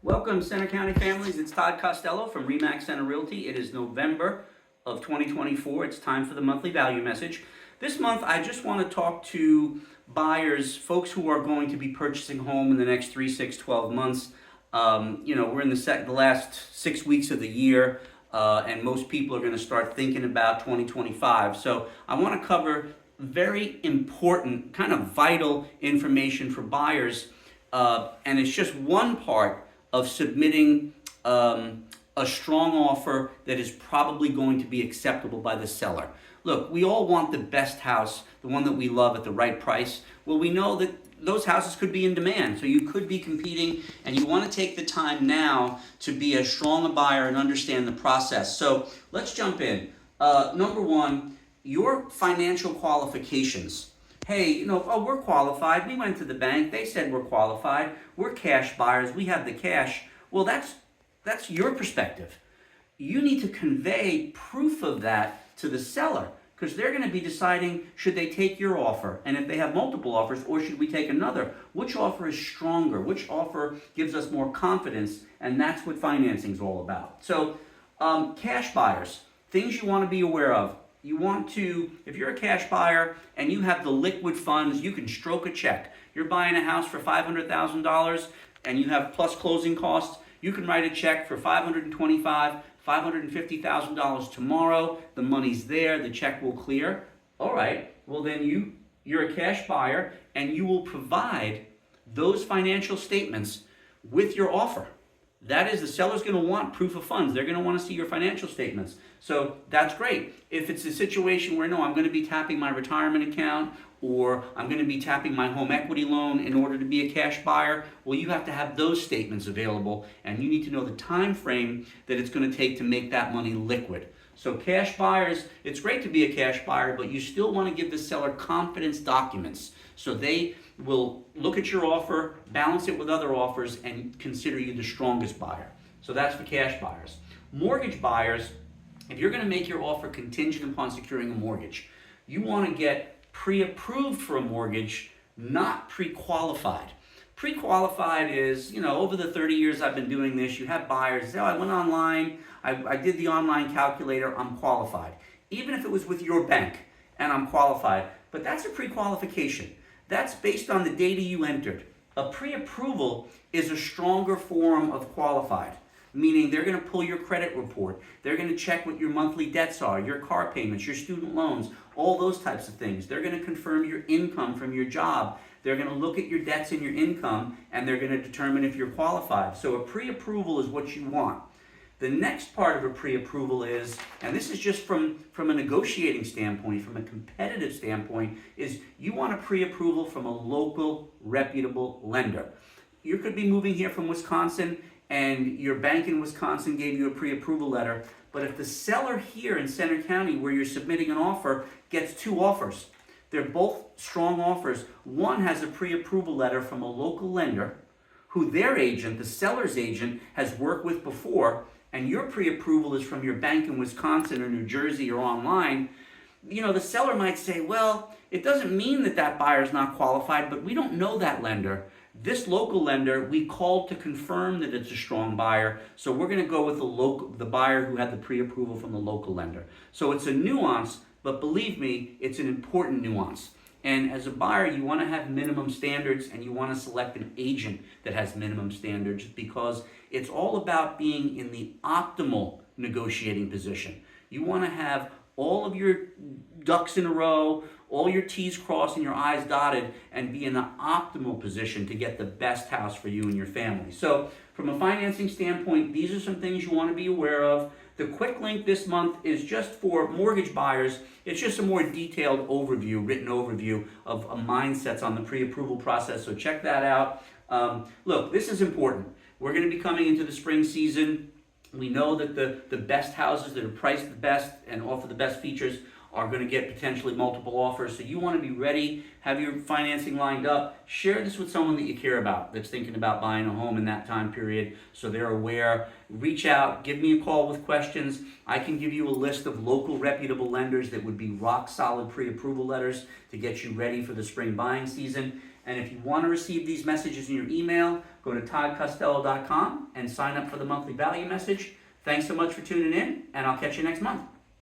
Welcome, Center County families. It's Todd Costello from Remax Center Realty. It is November of 2024. It's time for the monthly value message. This month, I just want to talk to buyers, folks who are going to be purchasing a home in the next 3, 6, 12 months. We're in the last 6 weeks of the year, and most people are going to start thinking about 2025. So I want to cover very important, kind of vital information for buyers, and it's just one part of submitting a strong offer that is probably going to be acceptable by the seller. Look, we all want the best house, the one that we love at the right price. Well, we know that those houses could be in demand, so you could be competing, and you want to take the time now to be as strong a buyer and understand the process. So let's jump in. Number one, your financial qualifications. Hey, we're qualified. We went to the bank. They said we're qualified. We're cash buyers. We have the cash. Well, that's your perspective. You need to convey proof of that to the seller, because they're going to be deciding, should they take your offer? And if they have multiple offers, or should we take another? Which offer is stronger? Which offer gives us more confidence? And that's what financing is all about. So cash buyers, things you want to be aware of. You want to, if you're a cash buyer and you have the liquid funds, you can stroke a check. You're buying a house for $500,000 and you have plus closing costs. You can write a check for $525,000, $550,000 tomorrow. The money's there. The check will clear. All right. Well, then you're a cash buyer and you will provide those financial statements with your offer. That is, the seller's going to want proof of funds. They're going to want to see your financial statements. So that's great. If it's a situation where, no, I'm going to be tapping my retirement account, or I'm going to be tapping my home equity loan in order to be a cash buyer, well, you have to have those statements available, and you need to know the time frame that it's going to take to make that money liquid. So cash buyers, it's great to be a cash buyer, but you still want to give the seller confidence documents so they will look at your offer, balance it with other offers, and consider you the strongest buyer. So that's for cash buyers. Mortgage buyers, if you're going to make your offer contingent upon securing a mortgage, you want to get pre-approved for a mortgage, not pre-qualified. Pre-qualified is, over the 30 years I've been doing this, you have buyers say, I went online, I did the online calculator, I'm qualified. Even if it was with your bank and I'm qualified, but that's a pre-qualification. That's based on the data you entered. A pre-approval is a stronger form of qualified, meaning they're going to pull your credit report. They're going to check what your monthly debts are, your car payments, your student loans, all those types of things. They're going to confirm your income from your job. They're going to look at your debts and your income, and they're going to determine if you're qualified. So a pre-approval is what you want. The next part of a pre-approval is, and this is just from a negotiating standpoint, from a competitive standpoint, is you want a pre-approval from a local, reputable lender. You could be moving here from Wisconsin, and your bank in Wisconsin gave you a pre-approval letter, but if the seller here in Center County, where you're submitting an offer, gets two offers, they're both strong offers. One has a pre-approval letter from a local lender who their agent, the seller's agent, has worked with before, and your pre-approval is from your bank in Wisconsin or New Jersey or online, the seller might say, well, it doesn't mean that buyer's not qualified, but we don't know that lender. This local lender, we called to confirm that it's a strong buyer, so we're going to go with the buyer who had the pre-approval from the local lender. So it's a nuance, but believe me, it's an important nuance. And as a buyer, you want to have minimum standards, and you want to select an agent that has minimum standards, because it's all about being in the optimal negotiating position. You want to have all of your ducks in a row, all your T's crossed and your I's dotted, and be in the optimal position to get the best house for you and your family. So from a financing standpoint, these are some things you want to be aware of. The quick link this month is just for mortgage buyers. It's just a more detailed overview, written overview of mindsets on the pre-approval process, so check that out. Look, this is important. We're going to be coming into the spring season. We know that the best houses that are priced the best and offer the best features are going to get potentially multiple offers. So you want to be ready, have your financing lined up. Share this with someone that you care about that's thinking about buying a home in that time period so they're aware. Reach out, give me a call with questions. I can give you a list of local reputable lenders that would be rock solid pre-approval letters to get you ready for the spring buying season. And if you want to receive these messages in your email, go to toddcostello.com and sign up for the monthly value message. Thanks so much for tuning in, and I'll catch you next month.